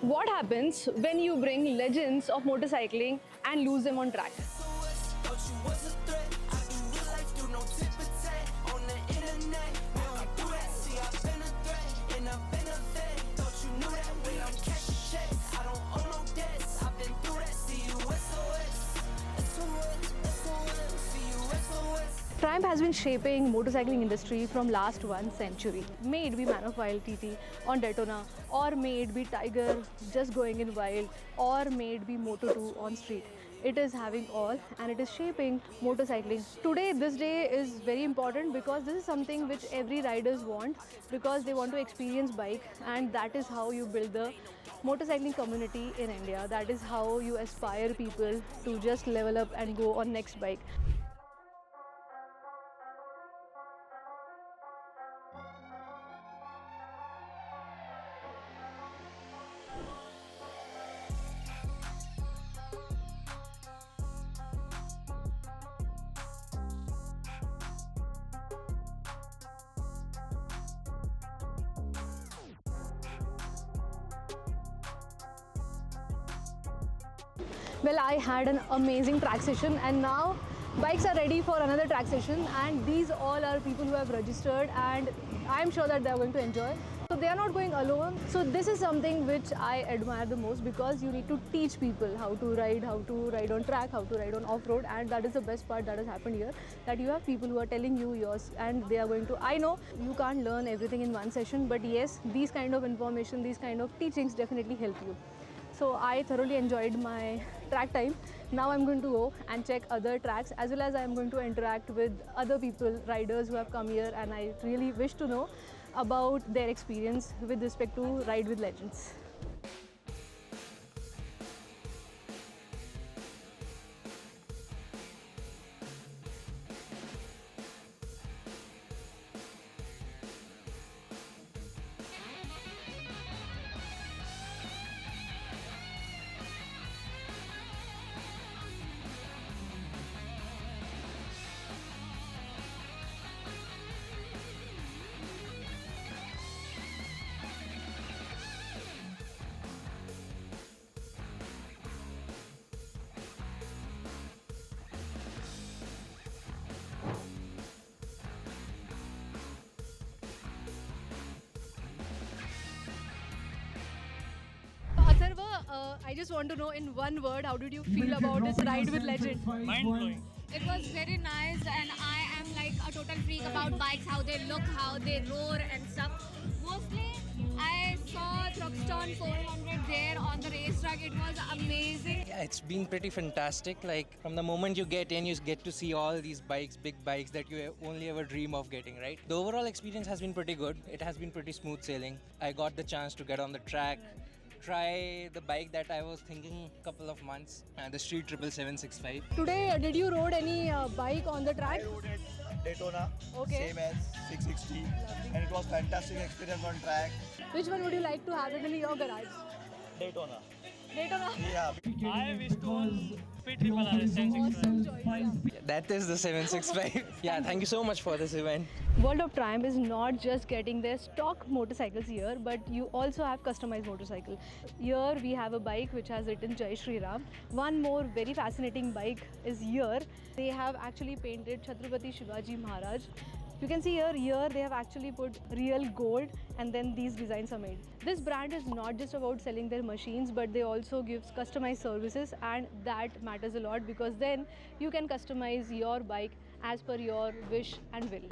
What happens when you bring legends of motorcycling and lose them on track? Triumph has been shaping motorcycling industry from last 1 century. May it be Man of Wild TT on Daytona, or may it be Tiger just going in wild, or may it be Moto2 on street. It is having all and it is shaping motorcycling. Today, this day is very important because this is something which every riders want, because they want to experience bike, and that is how you build the motorcycling community in India. That is how you aspire people to just level up and go on next bike. Well, I had an amazing track session, and now bikes are ready for another track session, and these all are people who have registered, and I am sure that they are going to enjoy. So they are not going alone. So this is something which I admire the most, because you need to teach people how to ride on track, how to ride on off-road, and that is the best part that has happened here, that you have people who are telling you yours, and they are going to, I know you can't learn everything in one session, but yes, these kind of information, these kind of teachings definitely help you. So I thoroughly enjoyed my track time. Now I'm going to go and check other tracks, as well as I'm going to interact with other people, riders who have come here, and I really wish to know about their experience with respect to Ride with Legends. I just want to know in one word, how did you feel about this Ride with Legend? Mind-blowing. It was very nice, and I am like a total freak about bikes, how they look, how they roar and stuff. Mostly, I saw Thruxton 400 there on the racetrack. It was amazing. Yeah, it's been pretty fantastic. Like from the moment you get in, you get to see all these bikes, big bikes that you only ever dream of getting, right? The overall experience has been pretty good. It has been pretty smooth sailing. I got the chance to get on the track, try the bike that I was thinking a couple of months, the Street 77765. Today, did you rode any bike on the track? I rode at Daytona, Okay. same as 660, and it was fantastic experience on track. Which one would you like to have it in your garage? Daytona. Daytona? Yeah. I wish to own Speed Triple RS 1065. That is the 765. Yeah, thank you so much for this event. World of Triumph is not just getting their stock motorcycles here, but you also have customized motorcycle. Here we have a bike which has written Jai Shri Ram. One more very fascinating bike is here. They have actually painted Chhatrapati Shivaji Maharaj. You can see here they have actually put real gold, and then these designs are made. This brand is not just about selling their machines, but they also give customized services, and that matters a lot, because then you can customize your bike as per your wish and will.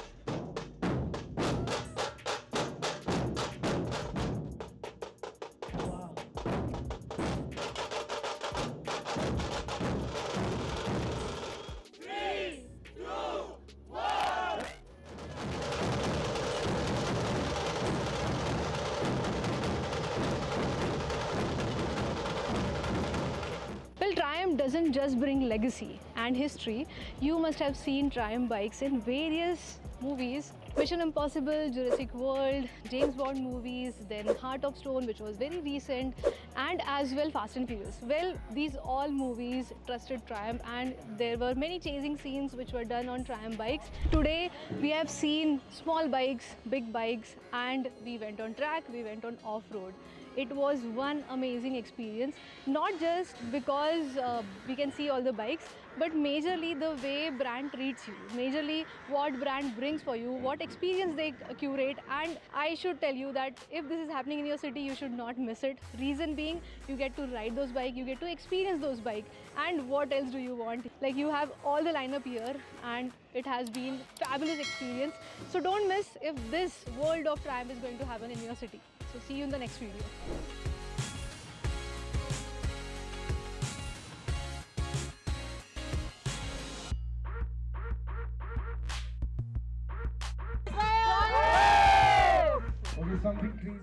Well, Triumph doesn't just bring legacy and history. You must have seen Triumph bikes in various movies. Mission Impossible, Jurassic World, James Bond movies, then Heart of Stone, which was very recent, and as well Fast and Furious. Well, these all movies trusted Triumph, and there were many chasing scenes which were done on Triumph bikes. Today, we have seen small bikes, big bikes, and we went on track, we went on off-road. it was one amazing experience. Not just because we can see all the bikes, but majorly the way brand treats you, majorly what brand brings for you, what experience they curate. And I should tell you that if this is happening in your city, you should not miss it. Reason being, you get to ride those bikes, you get to experience those bikes, and what else do you want? Like, you have all the lineup here, and it has been fabulous experience. So don't miss if this world of Triumph is going to happen in your city. So see you in the next video. Okay, something crazy.